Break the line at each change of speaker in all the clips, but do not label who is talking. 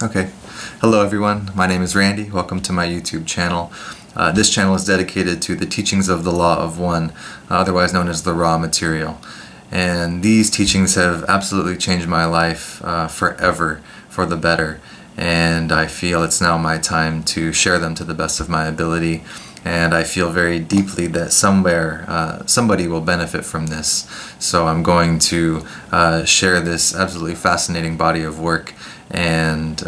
Okay. Hello everyone, my name is Randy. Welcome to my YouTube channel. This channel is dedicated to the teachings of the Law of One, otherwise known as the Raw Material. And these teachings have absolutely changed my life forever for the better. And I feel it's now my time to share them to the best of my ability. And I feel very deeply that somewhere somebody will benefit from this. So I'm going to share this absolutely fascinating body of work, and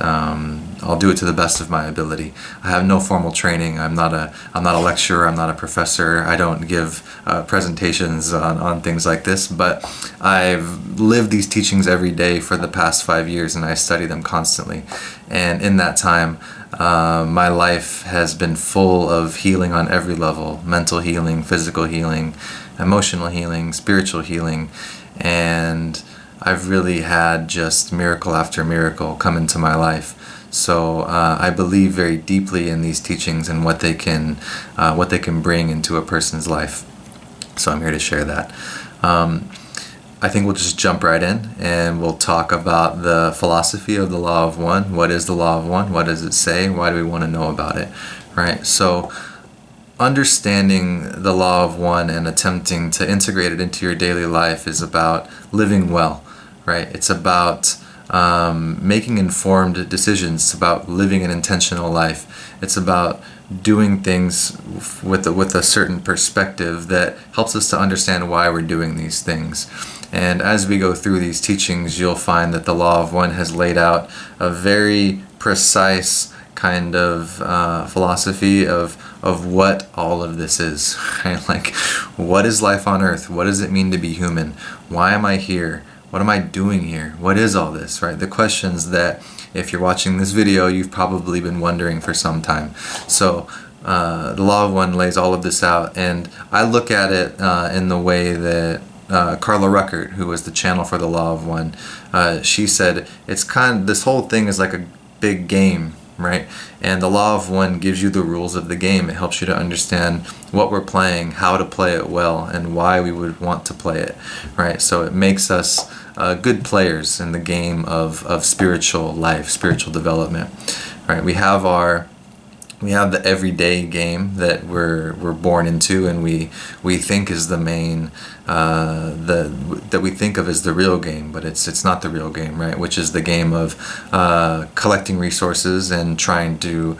I'll do it to the best of my ability. I have no formal training. I'm not a lecturer. I'm not a professor. I don't give presentations on things like this. But I've lived these teachings every day for the past 5 years, and I study them constantly. And in that time, my life has been full of healing on every level: mental healing, physical healing, emotional healing, spiritual healing, and I've really had just miracle after miracle come into my life. So I believe very deeply in these teachings and what they can bring into a person's life. So I'm here to share that. I think we'll just jump right in and we'll talk about the philosophy of the Law of One. What is the Law of One? What does it say? Why do we want to know about it? Right? So understanding the Law of One and attempting to integrate it into your daily life is about living well, right? It's about making informed decisions. It's about living an intentional life. It's about doing things with a certain perspective that helps us to understand why we're doing these things. And as we go through these teachings, you'll find that the Law of One has laid out a very precise kind of philosophy of what all of this is, right? Like, what is life on earth? What does it mean to be human? Why am I here? What am I doing here? What is all this, right? The questions that, if you're watching this video, you've probably been wondering for some time. So the Law of One lays all of this out, and I look at it in the way that Carla Ruckert, who was the channel for the Law of One, she said it's this whole thing is like a big game, right? And the Law of One gives you the rules of the game. It helps you to understand what we're playing, how to play it well, and why we would want to play it, right? So it makes us good players in the game of spiritual life, spiritual development, right? We have the everyday game that we're born into, and we think is the main that we think of as the real game, but it's not the real game, right? Which is the game of collecting resources and trying to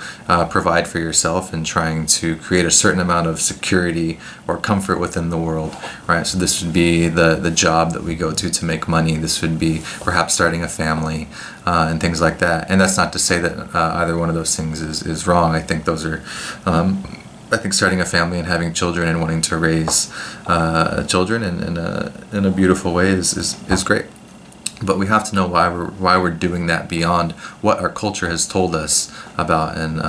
provide for yourself and trying to create a certain amount of security or comfort within the world, right? So this would be the job that we go to make money. This would be perhaps starting a family and things like that. And that's not to say that either one of those things is wrong. I think those are I think starting a family and having children and wanting to raise children in a beautiful way is great. But we have to know why we're doing that beyond what our culture has told us about, and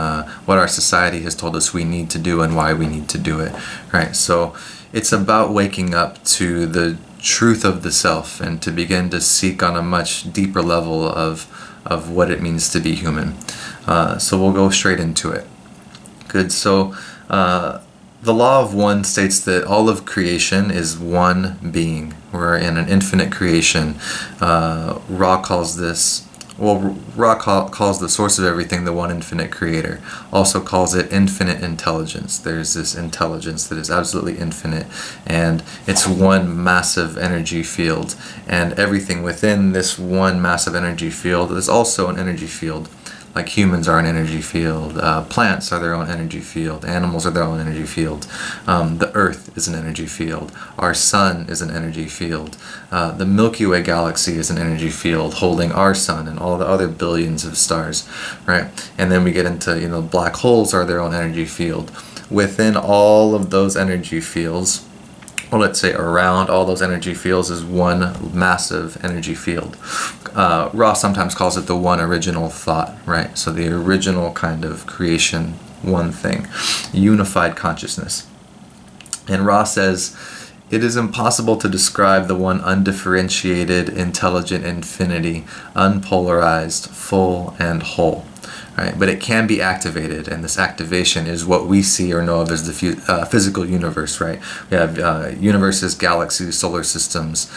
what our society has told us we need to do and why we need to do it, right? So it's about waking up to the truth of the self and to begin to seek on a much deeper level of what it means to be human. So we'll go straight into it. Good. So the Law of One states that all of creation is one being. We're in an infinite creation. Ra calls the source of everything the one infinite creator. Also calls it infinite intelligence. There's this intelligence that is absolutely infinite, and it's one massive energy field. And everything within this one massive energy field is also an energy field. Like humans are an energy field, plants are their own energy field, animals are their own energy field, the earth is an energy field, our sun is an energy field, the Milky Way galaxy is an energy field holding our sun and all the other billions of stars, right? And then we get into, black holes are their own energy field. Within all of those energy fields, or let's say around all those energy fields, is one massive energy field. Ra sometimes calls it the one original thought, right? So the original kind of creation, one thing, unified consciousness. And Ra says, it is impossible to describe the one undifferentiated, intelligent infinity, unpolarized, full, and whole. Right? But it can be activated, and this activation is what we see or know of as the physical universe. Right? We have universes, galaxies, solar systems,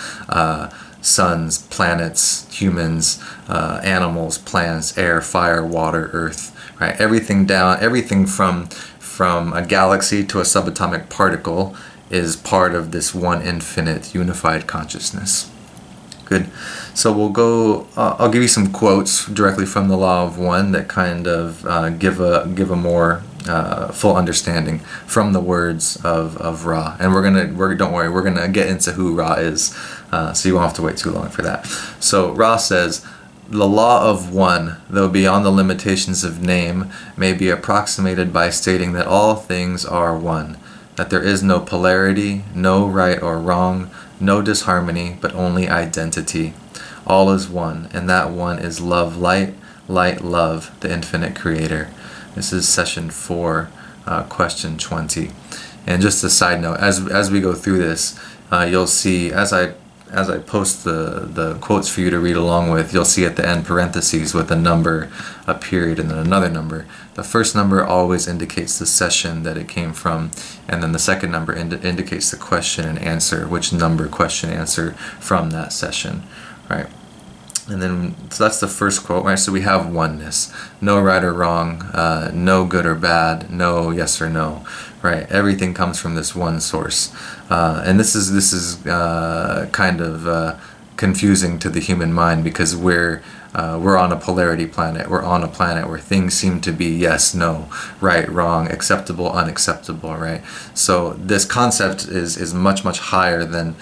suns, planets, humans, animals, plants, air, fire, water, earth, right? Everything from a galaxy to a subatomic particle is part of this one infinite unified consciousness. Good. So we'll go. I'll give you some quotes directly from the Law of One that kind of give a more full understanding from the words of Ra. And don't worry, we're gonna get into who Ra is, so you won't have to wait too long for that. So Ra says, "The law of one, though beyond the limitations of name, may be approximated by stating that all things are one, that there is no polarity, no right or wrong, no disharmony, but only identity. All is one, and that one is love, light, light, love, the infinite creator." This is session 4, question 20. And just a side note, as we go through this, you'll see, as I post the quotes for you to read along with, you'll see at the end parentheses with a number, a period, and then another number. The first number always indicates the session that it came from, and then the second number indicates the question and answer, which number, question, answer from that session, right? And then, so that's the first quote, right? So we have oneness, no right or wrong, no good or bad, no yes or no, right? Everything comes from this one source, and this is kind of confusing to the human mind, because we're on a polarity planet. We're on a planet where things seem to be yes, no, right, wrong, acceptable, unacceptable, right? So this concept is much higher than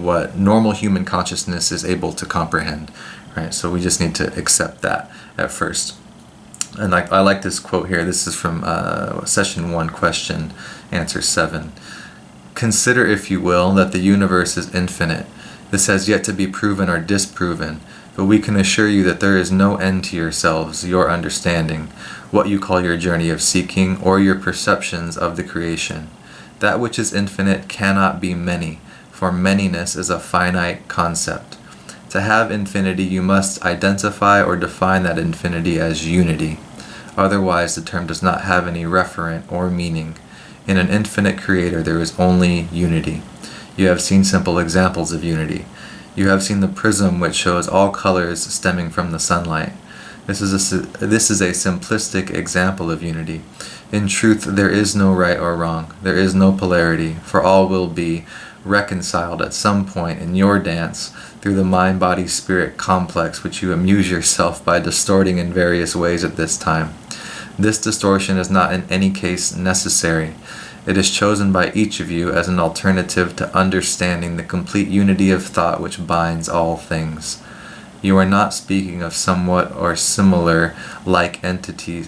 what normal human consciousness is able to comprehend, right? So we just need to accept that at first. And I like this quote here. This is from session 1, question answer 7. "Consider, if you will, that the universe is infinite. This has yet to be proven or disproven, but we can assure you that there is no end to yourselves, your understanding, what you call your journey of seeking, or your perceptions of the creation. That which is infinite cannot be many, for manyness is a finite concept. To have infinity, you must identify or define that infinity as unity. Otherwise, the term does not have any referent or meaning. In an infinite creator, there is only unity. You have seen simple examples of unity. You have seen the prism which shows all colors stemming from the sunlight. This is a simplistic example of unity. In truth, there is no right or wrong. There is no polarity, for all will be reconciled at some point in your dance through the mind-body-spirit complex which you amuse yourself by distorting in various ways at this time. This distortion is not in any case necessary. It is chosen by each of you as an alternative to understanding the complete unity of thought which binds all things. You are not speaking of somewhat or similar like entities.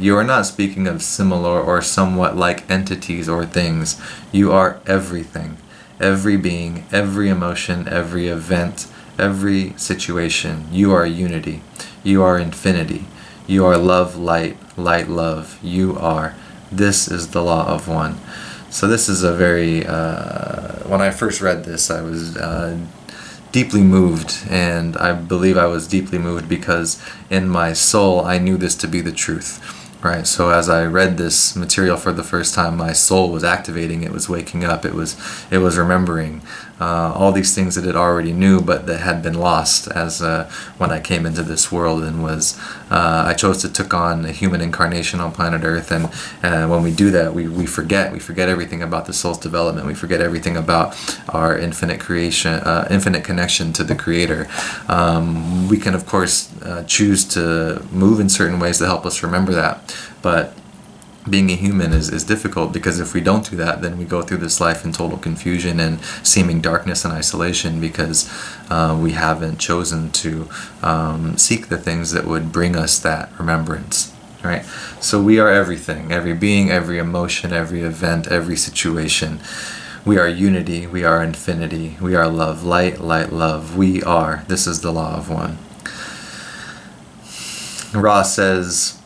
You are not speaking of similar or somewhat like entities or things. You are everything. Every being, every emotion, every event, every situation. You are unity. You are infinity. You are love, light, light, love. You are. This is the law of one. So this is a very, when I first read this, I was deeply moved, and I believe I was deeply moved because in my soul I knew this to be the truth, right? So as I read this material for the first time, my soul was activating, it was waking up, it was remembering all these things that it already knew but that had been lost as when I came into this world and was I chose to took on a human incarnation on planet Earth, and when we do that we forget everything about the soul's development. We forget everything about our infinite creation, infinite connection to the Creator. We can of course choose to move in certain ways to help us remember that, but being a human is difficult, because if we don't do that, then we go through this life in total confusion and seeming darkness and isolation, because we haven't chosen to seek the things that would bring us that remembrance, right? So we are everything, every being, every emotion, every event, every situation. We are unity, we are infinity, we are love, light, light, love. We are. This is the law of one. Ra says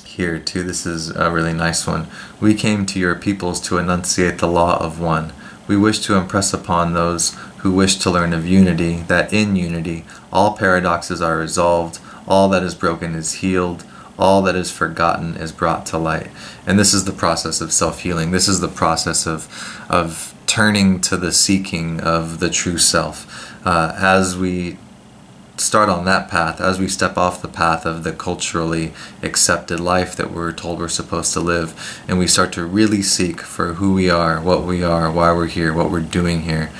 here too, this is a really nice one. We came to your peoples to enunciate the law of one. We wish to impress upon those who wish to learn of unity that in unity all paradoxes are resolved, all that is broken is healed, all that is forgotten is brought to light. And this is the process of self-healing. This is the process of turning to the seeking of the true self. As we start on that path, as we step off the path of the culturally accepted life that we're told we're supposed to live, and we start to really seek for who we are, why we're here, what we're doing here,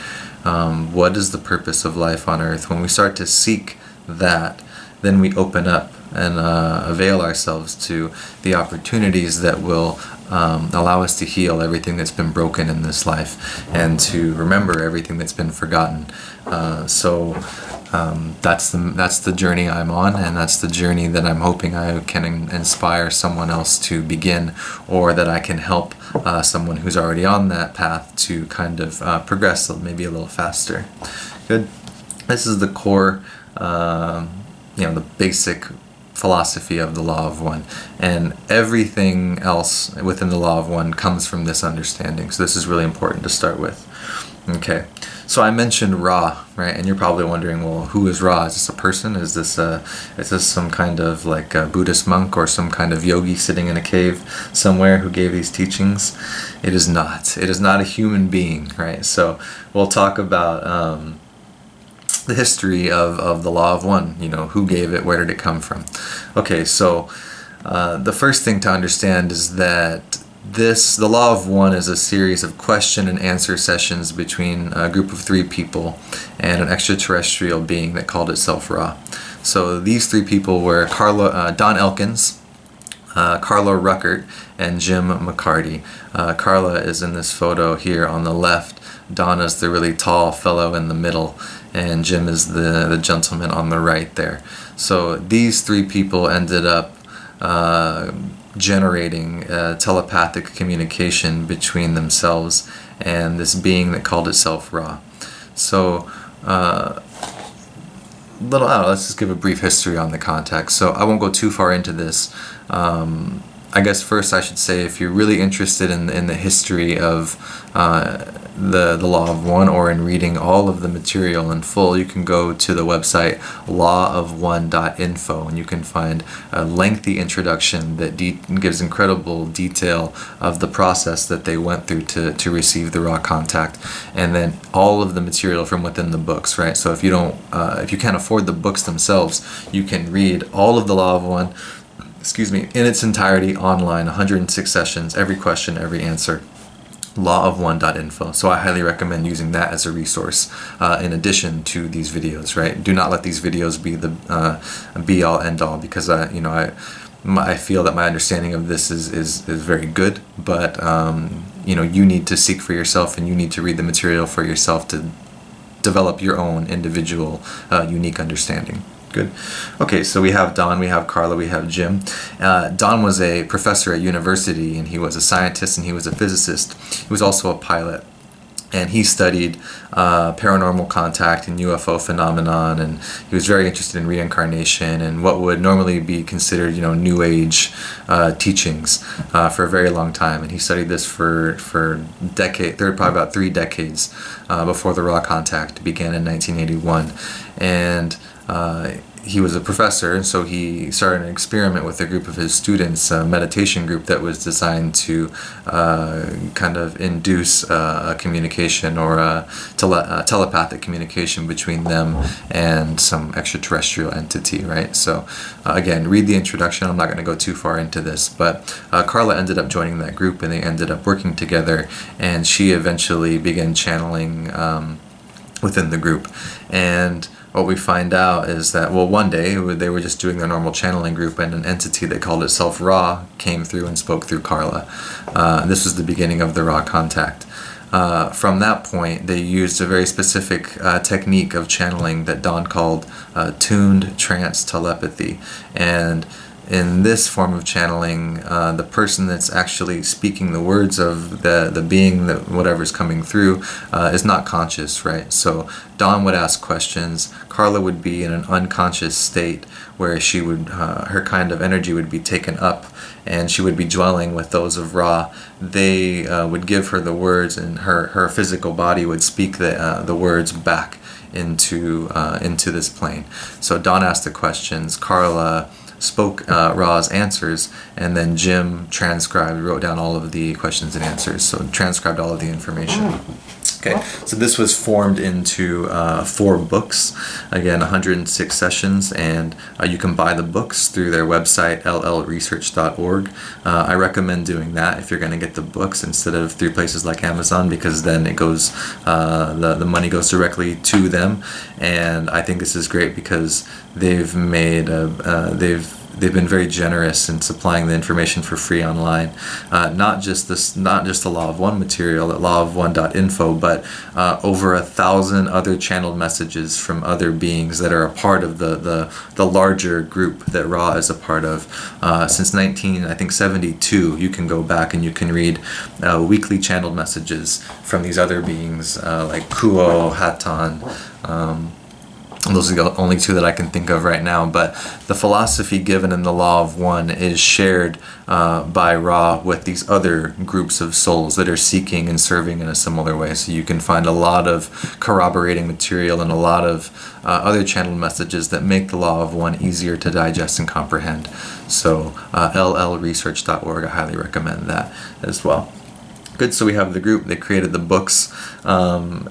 what is the purpose of life on earth. When we start to seek that, then we open up and avail ourselves to the opportunities that will allow us to heal everything that's been broken in this life and to remember everything that's been forgotten. So that's the journey I'm on, and that's the journey that I'm hoping I can inspire someone else to begin, or that I can help someone who's already on that path to kind of progress maybe a little faster. Good. This is the core, the basic philosophy of the Law of One, and everything else within the Law of One comes from this understanding. So this is really important to start with. Okay, so I mentioned Ra, right? And you're probably wondering, well, who is Ra? Is this a person? Is this some kind of like a Buddhist monk or some kind of yogi sitting in a cave somewhere who gave these teachings? It is not. It is not a human being, right? So we'll talk about the history of the Law of One. Who gave it, where did it come from? Okay, so the first thing to understand is that the Law of One is a series of question and answer sessions between a group of 3 people and an extraterrestrial being that called itself Ra. So these 3 people were Don Elkins, Carla Ruckert, and Jim McCarty. Carla is in this photo here on the left. Don is the really tall fellow in the middle, and Jim is the gentleman on the right there. So these 3 people ended up generating telepathic communication between themselves and this being that called itself Ra. So let's just give a brief history on the context. So I won't go too far into this. I guess first I should say, if you're really interested in the history of the Law of One, or in reading all of the material in full, you can go to the website lawofone.info, and you can find a lengthy introduction that gives incredible detail of the process that they went through to receive the Ra contact, and then all of the material from within the books, right? So if you can't afford the books themselves, you can read all of the Law of One, in its entirety online, 106 sessions, every question, every answer. lawofone.info. So I highly recommend using that as a resource in addition to these videos, right? Do not let these videos be the be all end all, because I feel that my understanding of this is very good, but you need to seek for yourself, and you need to read the material for yourself to develop your own individual unique understanding. Good. Okay, so we have Don, we have Carla, we have Jim. Don was a professor at university, and he was a scientist, and he was a physicist. He was also a pilot, and he studied paranormal contact and UFO phenomenon, and he was very interested in reincarnation and what would normally be considered, New Age teachings for a very long time. And he studied this for probably about 3 decades before the Ra contact began in 1981. And he was a professor, and so he started an experiment with a group of his students, a meditation group that was designed to kind of induce a communication, or a telepathic communication between them and some extraterrestrial entity, right? So again, read the introduction. I'm not going to go too far into this, but Carla ended up joining that group, and they ended up working together, and she eventually began channeling within the group. And what we find out is that, one day they were just doing their normal channeling group, and an entity that called itself Ra came through and spoke through Carla. This was the beginning of the Ra contact. From that point, they used a very specific technique of channeling that Don called tuned trance telepathy. And in this form of channeling, the person that's actually speaking the words of the being, that whatever's coming through, is not conscious, right? So Dawn would ask questions. Carla would be in an unconscious state where she would, her kind of energy would be taken up, and she would be dwelling with those of Ra. They would give her the words, and her physical body would speak the words back into this plane. So Dawn asked the questions. Carla spoke Ra's answers, and then Jim wrote down all of the questions and answers, so transcribed all of the information. Okay, so this was formed into 4 books, again 106 sessions, and you can buy the books through their website llresearch.org. I recommend doing that if you're going to get the books instead of through places like Amazon, because then it goes the money goes directly to them, and I think this is great because they've been very generous in supplying the information for free online. Not just the Law of One material at lawofone.info, but over 1,000 other channeled messages from other beings that are a part of the larger group that Ra is a part of. Since 1972, you can go back and you can read weekly channeled messages from these other beings like Kuo, Hatan. Those are the only 2 that I can think of right now, but the philosophy given in the Law of One is shared by Ra with these other groups of souls that are seeking and serving in a similar way. So you can find a lot of corroborating material and a lot of other channeled messages that make the Law of One easier to digest and comprehend. So llresearch.org, I highly recommend that as well. Good, so we have the group, they created the books, and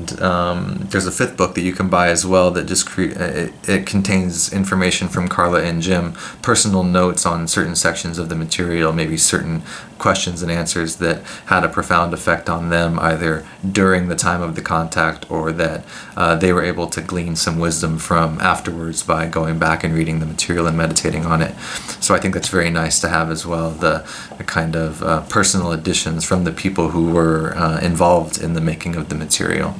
there's a 5th book that you can buy as well that just it contains information from Carla and Jim, personal notes on certain sections of the material, maybe certain questions and answers that had a profound effect on them either during the time of the contact or that they were able to glean some wisdom from afterwards by going back and reading the material and meditating on it. So I think that's very nice to have as well, the kind of personal additions from the people who were involved in the making of the material.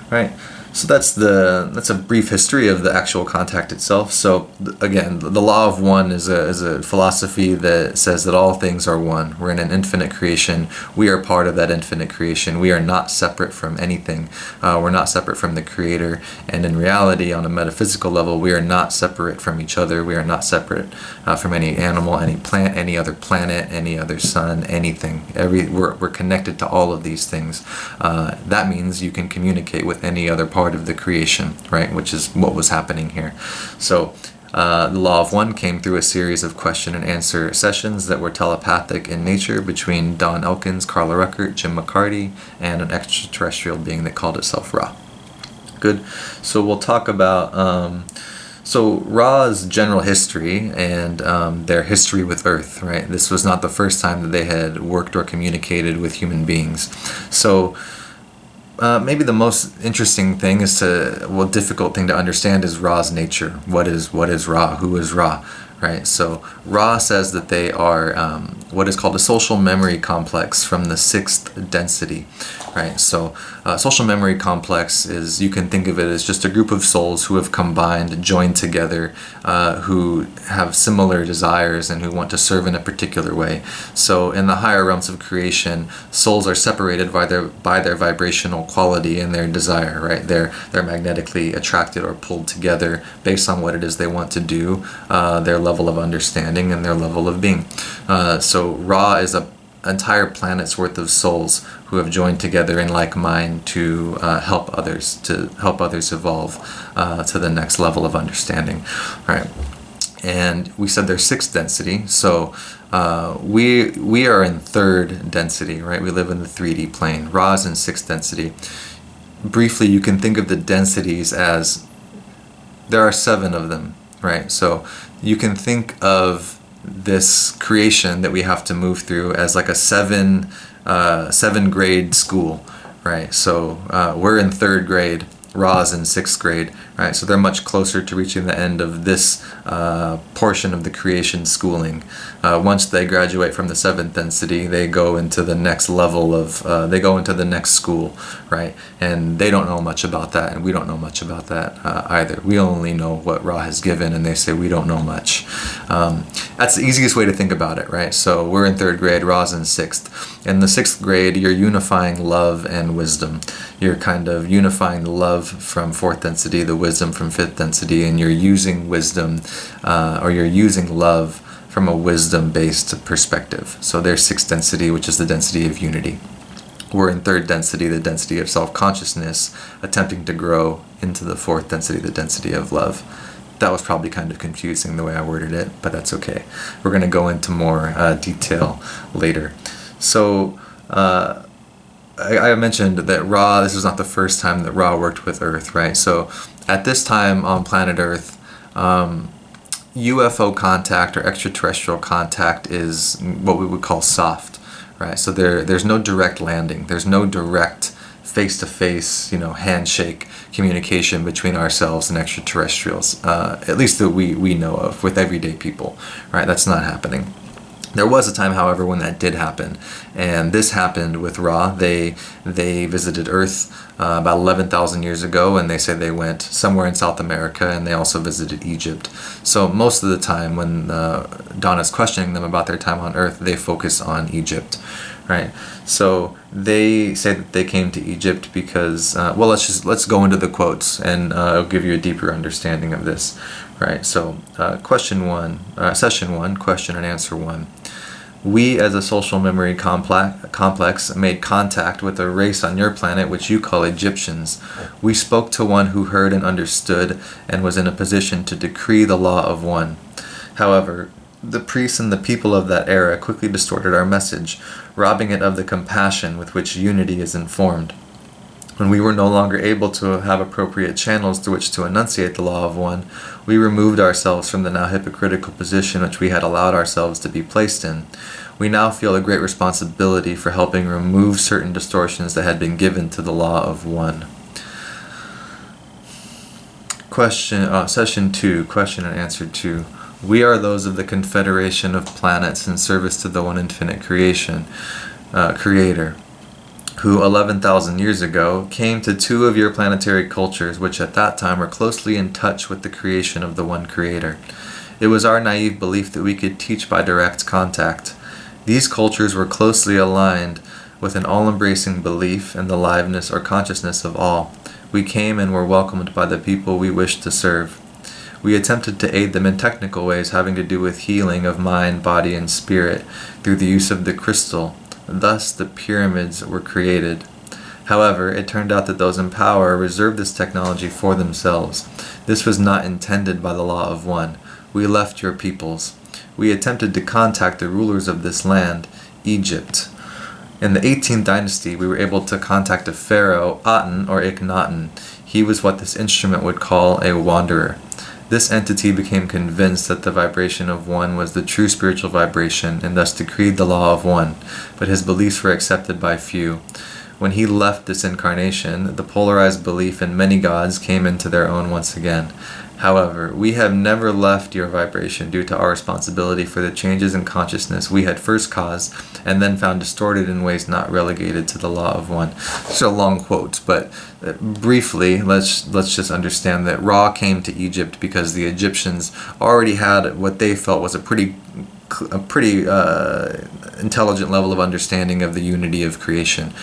Right. So that's a brief history of the actual contact itself. So again, the Law of One is a philosophy that says that all things are one. We're in an infinite creation. We are part of that infinite creation. We are not separate from anything. We're not separate from the Creator. And in reality, on a metaphysical level, we are not separate from each other. We are not separate from any animal, any plant, any other planet, any other sun, anything. We're connected to all of these things. That means you can communicate with any other part of the creation, right? Which is what was happening here. So the Law of One came through a series of question and answer sessions that were telepathic in nature between Don Elkins, Carla Ruckert, Jim McCarty, and an extraterrestrial being that called itself Ra. Good. So we'll talk about so Ra's general history and their history with Earth, right? This was not the first time that they had worked or communicated with human beings. So maybe the most interesting thing difficult thing to understand is Ra's nature. What is Ra? Who is Ra? Right? So Ra says that they are what is called a social memory complex from the 6th density. Right? So social memory complex is, you can think of it as just a group of souls who have combined, joined together, who have similar desires and who want to serve in a particular way. So in the higher realms of creation, souls are separated by their vibrational quality and their desire, right? They're magnetically attracted or pulled together based on what it is they want to do, their level of understanding and their level of being. So Ra is an entire planet's worth of souls who have joined together in like mind to help others evolve to the next level of understanding. All right. And we said they're 6th density, so we are in 3rd density, right? We live in the 3D plane. Ra is in 6th density. Briefly, you can think of the densities as there are 7 of them, right? So you can think of this creation that we have to move through as like a 7 grade school, right? So we're in 3rd grade. Ra's in 6th grade, right? So they're much closer to reaching the end of this portion of the creation schooling. Once they graduate from the 7th density, they go into the next level of, they go into the next school, right? And they don't know much about that, and we don't know much about that either. We only know what Ra has given, and they say we don't know much. That's the easiest way to think about it, right? So we're in 3rd grade, Ra's in 6th. In the 6th grade, you're unifying love and wisdom. You're kind of unifying the love from 4th density, the wisdom from 5th density, and you're using wisdom, or you're using love from a wisdom-based perspective. So there's 6th density, which is the density of unity. We're in 3rd density, the density of self-consciousness, attempting to grow into the 4th density, the density of love. That was probably kind of confusing the way I worded it, but that's okay. We're going to go into more detail later. So I mentioned that Ra, this was not the first time that Ra worked with Earth, right? So at this time on planet Earth, UFO contact or extraterrestrial contact is what we would call soft, right? So there's no direct landing. There's no direct face-to-face, handshake communication between ourselves and extraterrestrials, at least that we know of with everyday people, right? That's not happening. There was a time, however, when that did happen, and this happened with Ra. They visited Earth about 11,000 years ago, and they say they went somewhere in South America, and they also visited Egypt. So most of the time when Donna's questioning them about their time on Earth, they focus on Egypt, right? So they say that they came to Egypt because, let's go into the quotes, and it'll give you a deeper understanding of this, right? So session 1, question and answer 1. We, as a social memory complex, made contact with a race on your planet which you call Egyptians. We spoke to one who heard and understood and was in a position to decree the law of one. However, the priests and the people of that era quickly distorted our message, robbing it of the compassion with which unity is informed. When we were no longer able to have appropriate channels through which to enunciate the law of one, we removed ourselves from the now hypocritical position which we had allowed ourselves to be placed in. We now feel a great responsibility for helping remove certain distortions that had been given to the law of one. Session 2, question and answer 2. We are those of the Confederation of Planets in service to the one infinite creator, who 11,000 years ago came to 2 of your planetary cultures which at that time were closely in touch with the creation of the one creator. It was our naive belief that we could teach by direct contact. These cultures were closely aligned with an all-embracing belief in the liveness or consciousness of all. We came and were welcomed by the people we wished to serve. We attempted to aid them in technical ways having to do with healing of mind, body, and spirit through the use of the crystal. Thus, the pyramids were created. However, it turned out that those in power reserved this technology for themselves. This was not intended by the law of one. We left your peoples. We attempted to contact the rulers of this land, Egypt. In the 18th dynasty, we were able to contact a pharaoh, Aten or Akhenaten. He was what this instrument would call a wanderer. This entity became convinced that the vibration of one was the true spiritual vibration and thus decreed the law of one, but his beliefs were accepted by few. When he left this incarnation, the polarized belief in many gods came into their own once again. However, we have never left your vibration due to our responsibility for the changes in consciousness we had first caused and then found distorted in ways not relegated to the law of one. These are long quotes, but briefly, let's just understand that Ra came to Egypt because the Egyptians already had what they felt was a pretty intelligent level of understanding of the unity of creation.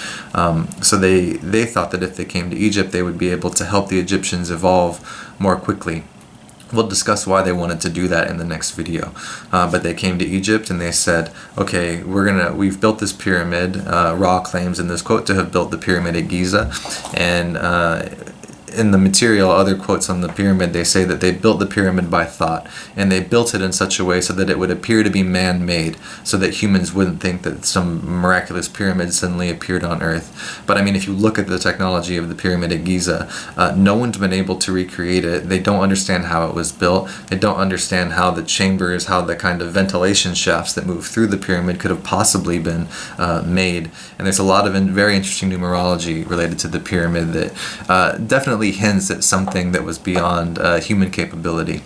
So they thought that if they came to Egypt, they would be able to help the Egyptians evolve more quickly. We'll discuss why they wanted to do that in the next video. But they came to Egypt and they said, okay, we've built this pyramid. Ra claims in this quote to have built the pyramid at Giza, and in the material, other quotes on the pyramid, they say that they built the pyramid by thought, and they built it in such a way so that it would appear to be man-made, so that humans wouldn't think that some miraculous pyramid suddenly appeared on Earth. But I mean, if you look at the technology of the pyramid at Giza, no one's been able to recreate it. They don't understand how it was built. They don't understand how the chambers, how the kind of ventilation shafts that move through the pyramid could have possibly been made. And there's a lot of very interesting numerology related to the pyramid that definitely hints at something that was beyond human capability.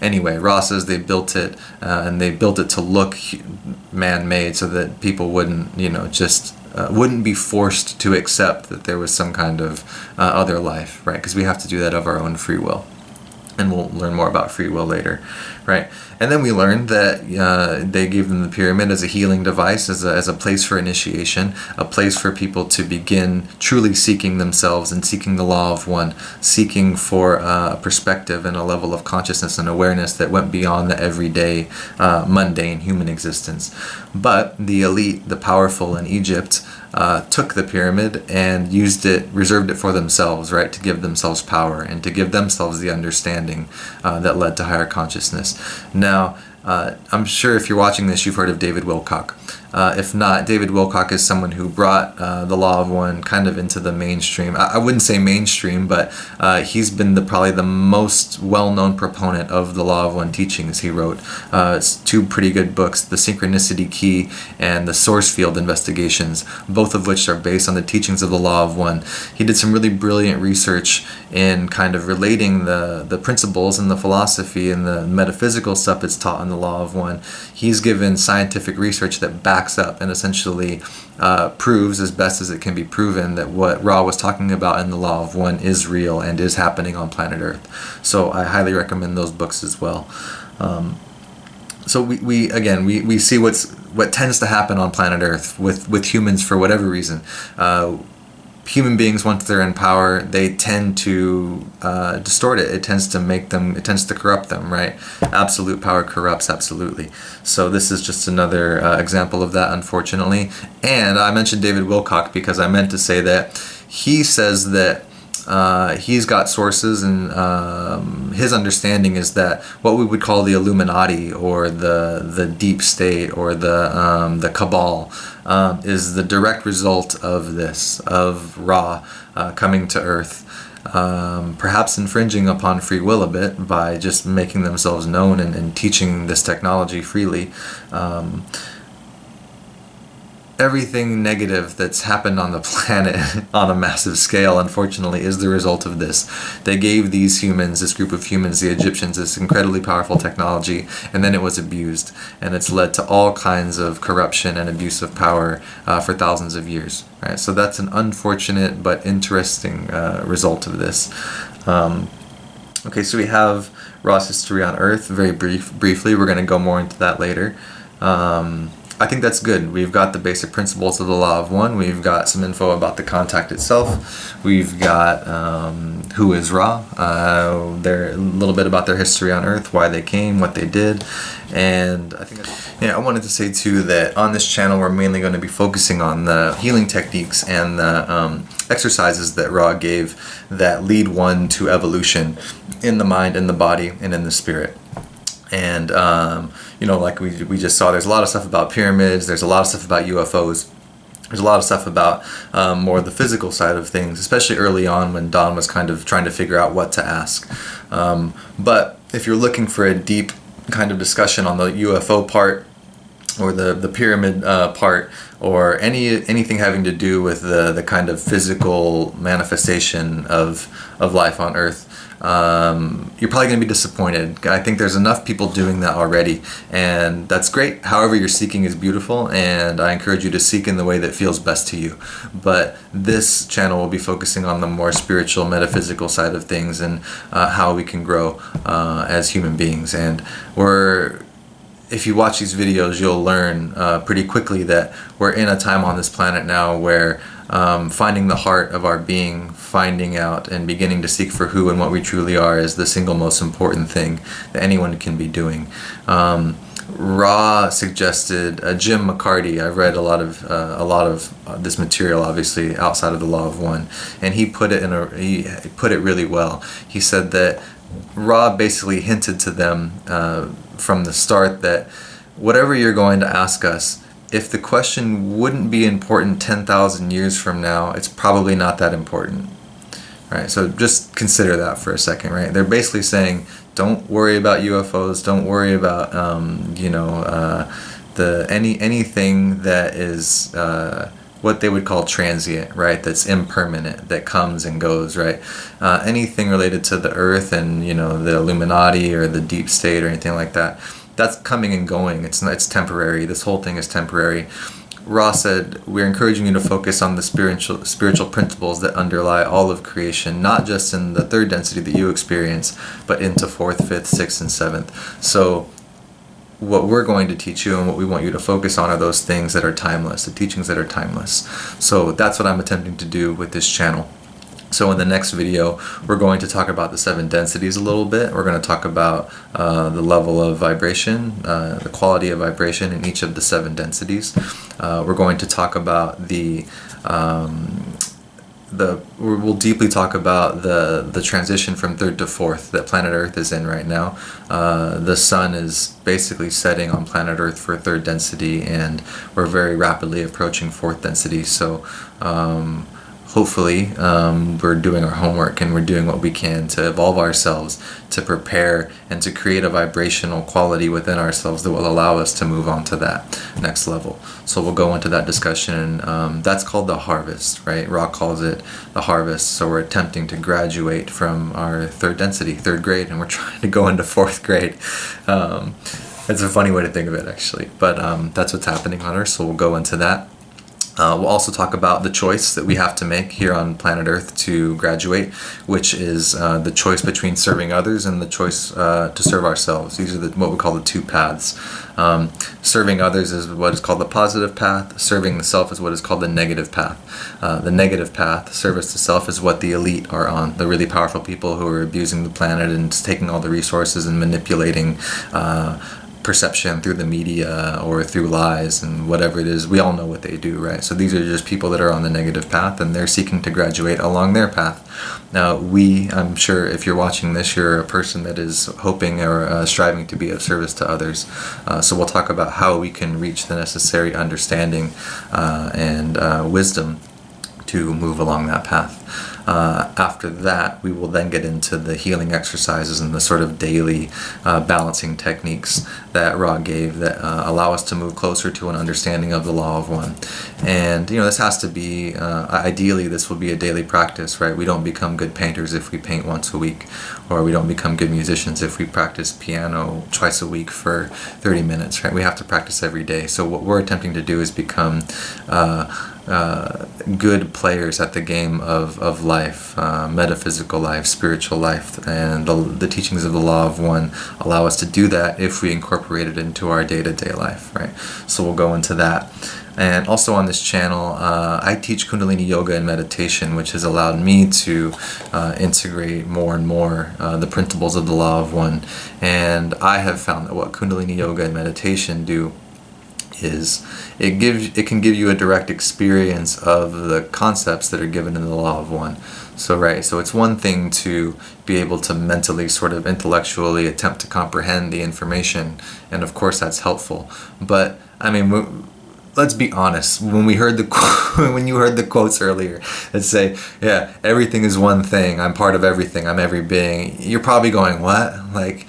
Anyway, Ra says they built it, and they built it to look man-made so that people wouldn't, wouldn't be forced to accept that there was some kind of other life, right? Because we have to do that of our own free will. And we'll learn more about free will later, right? And then we learned that they gave them the pyramid as a healing device, as a place for initiation, a place for people to begin truly seeking themselves and seeking the law of one, seeking for a perspective and a level of consciousness and awareness that went beyond the everyday, mundane human existence. But the elite, the powerful in Egypt, took the pyramid and used it, reserved it for themselves, right, to give themselves power and to give themselves the understanding that led to higher consciousness. Now, I'm sure if you're watching this, you've heard of David Wilcock. If not, David Wilcock is someone who brought the Law of One kind of into the mainstream. I wouldn't say mainstream, but he's been probably the most well-known proponent of the Law of One teachings. He wrote two pretty good books, The Synchronicity Key and The Source Field Investigations, both of which are based on the teachings of the Law of One. He did some really brilliant research in kind of relating the principles and the philosophy and the metaphysical stuff that's taught in the Law of One. He's given scientific research that backs up and essentially proves as best as it can be proven that what Ra was talking about in the Law of One is real and is happening on planet Earth. So I highly recommend those books as well. So we see what tends to happen on planet Earth with humans for whatever reason. Human beings, once they're in power, they tend to distort it. It tends to corrupt them, right? Absolute power corrupts, absolutely. So this is just another example of that, unfortunately. And I mentioned David Wilcock because I meant to say that he says that he's got sources, and his understanding is that what we would call the Illuminati or the deep state or the cabal is the direct result of this, of Ra coming to Earth, perhaps infringing upon free will a bit by just making themselves known and teaching this technology freely. Everything negative that's happened on the planet on a massive scale, unfortunately, is the result of this. They gave these humans, this group of humans, the Egyptians, this incredibly powerful technology, and then it was abused. And it's led to all kinds of corruption and abuse of power for thousands of years. Right? So that's an unfortunate but interesting result of this. Okay, so we have Ra's history on Earth, very briefly. We're going to go more into that later. I think that's good. We've got the basic principles of the Law of One. We've got some info about the contact itself. We've got who is Ra, a little bit about their history on Earth, why they came, what they did. And I think I wanted to say too that on this channel we're mainly going to be focusing on the healing techniques and the exercises that Ra gave that lead one to evolution in the mind, in the body, and in the spirit. And like we just saw, there's a lot of stuff about pyramids, there's a lot of stuff about UFOs, there's a lot of stuff about more the physical side of things, especially early on when Don was kind of trying to figure out what to ask. But if you're looking for a deep kind of discussion on the UFO part or the pyramid part, or anything having to do with the kind of physical manifestation of life on Earth, you're probably going to be disappointed. I think there's enough people doing that already, and that's great. However you're seeking is beautiful, and I encourage you to seek in the way that feels best to you. But this channel will be focusing on the more spiritual, metaphysical side of things and how we can grow as human beings. And if you watch these videos, you'll learn pretty quickly that we're in a time on this planet now where finding the heart of our being, finding out and beginning to seek for who and what we truly are is the single most important thing that anyone can be doing. Ra suggested, Jim McCarty, I've read a lot of this material, obviously outside of the Law of One, and he put it really well. He said that Ra basically hinted to them from the start that whatever you're going to ask us, if the question wouldn't be important 10,000 years from now, it's probably not that important. Right? So just consider that for a second, right? They're basically saying, don't worry about UFOs, don't worry about anything that is what they would call transient, right? That's impermanent, that comes and goes, right? Anything related to the Earth and the Illuminati or the deep state or anything like that, that's coming and going. It's temporary. This whole thing is temporary. Ra said, we're encouraging you to focus on the spiritual principles that underlie all of creation, not just in the third density that you experience, but into fourth, fifth, sixth, and seventh. So what we're going to teach you and what we want you to focus on are those things that are timeless, the teachings that are timeless. So that's what I'm attempting to do with this channel. So in the next video, we're going to talk about the 7 densities a little bit. We're going to talk about the level of vibration, the quality of vibration in each of the 7 densities. We're going to talk about we'll deeply talk about the transition from 3rd to 4th that planet Earth is in right now. The sun is basically setting on planet Earth for 3rd density, and we're very rapidly approaching 4th density. So hopefully we're doing our homework and we're doing what we can to evolve ourselves, to prepare and to create a vibrational quality within ourselves that will allow us to move on to that next level. So we'll go into that discussion. That's called the harvest, right? Ra calls it the harvest. So we're attempting to graduate from our 3rd density, 3rd grade, and we're trying to go into 4th grade. It's a funny way to think of it, actually, but that's what's happening on Earth. So we'll go into that. We'll also talk about the choice that we have to make here on planet Earth to graduate, which is the choice between serving others and the choice to serve ourselves. These are what we call the 2 paths. Serving others is what is called the positive path. Serving the self is what is called the negative path. The negative path, service to self, is what the elite are on. The really powerful people who are abusing the planet and taking all the resources and manipulating perception through the media or through lies and whatever it is. We all know what they do, right? So these are just people that are on the negative path, and they're seeking to graduate along their path. Now I'm sure if you're watching this, you're a person that is hoping or striving to be of service to others. So we'll talk about how we can reach the necessary understanding and wisdom to move along that path. After that, we will then get into the healing exercises and the sort of daily balancing techniques that Ra gave that allow us to move closer to an understanding of the law of one. And this has to be, ideally this will be a daily practice, right? We don't become good painters if we paint once a week, or we don't become good musicians if we practice piano twice a week for 30 minutes, right? We have to practice every day. So what we're attempting to do is become good players at the game of life, metaphysical life, spiritual life, and the teachings of the law of one allow us to do that if we incorporate it into our day-to-day life, right? So we'll go into that. And also on this channel, I teach Kundalini Yoga and meditation, which has allowed me to integrate more and more the principles of the law of one. And I have found that what Kundalini Yoga and meditation do is it can give you a direct experience of the concepts that are given in the law of one. So it's one thing to be able to mentally, sort of intellectually attempt to comprehend the information, and of course that's helpful. But I mean, let's be honest. When you heard the quotes earlier that say, "Yeah, everything is one thing. I'm part of everything. I'm every being," you're probably going, "What?" Like,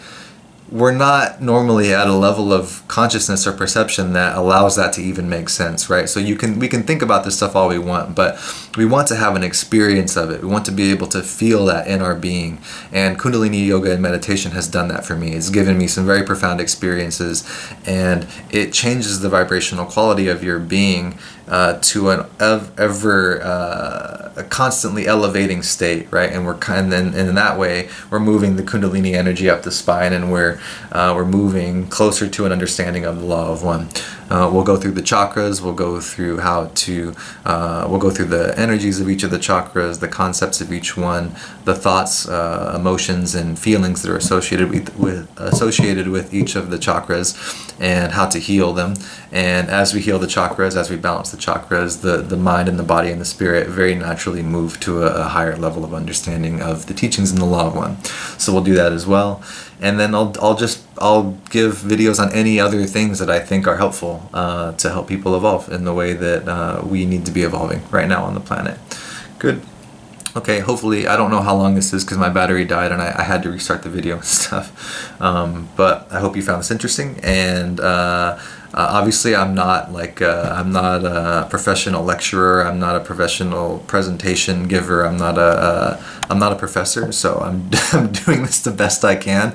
we're not normally at a level of consciousness or perception that allows that to even make sense, right? So we can think about this stuff all we want, but we want to have an experience of it. We want to be able to feel that in our being. And Kundalini Yoga and meditation has done that for me. It's given me some very profound experiences, and it changes the vibrational quality of your being to an a constantly elevating state, right? And in that way, we're moving the Kundalini energy up the spine, and we're moving closer to an understanding of the law of one. We'll go through the chakras. We'll go through we'll go through the energies of each of the chakras, the concepts of each one, the thoughts, emotions, and feelings that are associated with each of the chakras, and how to heal them. And as we heal the chakras, as we balance the chakras, the mind and the body and the spirit very naturally move to a higher level of understanding of the teachings in the law of one. So we'll do that as well. And then I'll give videos on any other things that I think are helpful to help people evolve in the way that we need to be evolving right now on the planet. Good. Okay, hopefully, I don't know how long this is because my battery died and I had to restart the video and stuff. But I hope you found this interesting. And obviously, I'm not a professional lecturer. I'm not a professional presentation giver. I'm not a professor. So I'm doing this the best I can.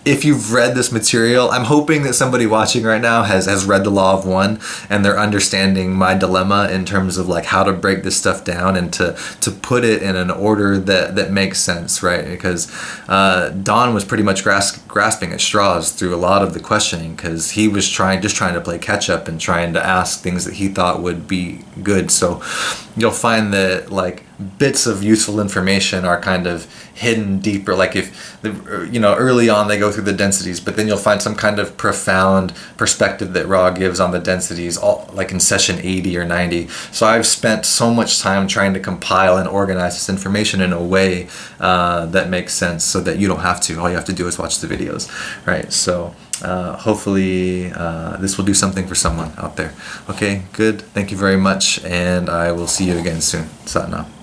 If you've read this material, I'm hoping that somebody watching right now has read the law of one, and they're understanding my dilemma in terms of like how to break this stuff down and to put it in an order that makes sense, right? Because Don was pretty much grasping at straws through a lot of the questioning, because he was trying trying to play catch up and trying to ask things that he thought would be good. So you'll find that like bits of useful information are kind of hidden deeper. Like if early on they go through the densities, but then you'll find some kind of profound perspective that Ra gives on the densities, all like in session 80 or 90. So I've spent so much time trying to compile and organize this information in a way that makes sense, so that you don't have to. All you have to do is watch the videos, right? So hopefully this will do something for someone out there. Okay, good. Thank you very much, and I will see you again soon. Satnam.